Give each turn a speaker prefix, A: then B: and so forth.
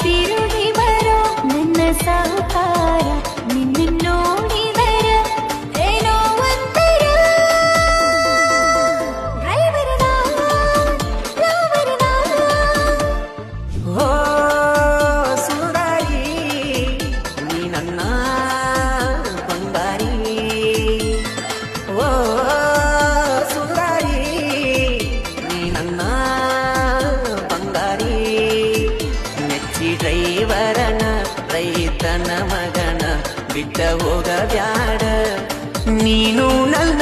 A: ತಿರುಗಿ ಬರೋ ನನ್ನ ಸಾಕಾರ ನಿನ್ನ ನೋಡಿದರ ಏನೋ ಒಂಥರ ಡ್ರೈವರನ ಲವರನ
B: ಓ ಸುಂದರಿ ನೀ ನನ್ನ ಬಂಗಾರಿ ಓ ಸುಂದರಿ ನೀ ನನ್ನ ಬಂಗಾರಿ ಮೆಚ್ಚಿ ಡ್ರೈವರನ ರೈತನ ಮಗನ ಬಿಟ್ಟ ಹೋಗಬ್ಯಾಡ ನೀನು ನನ್ನ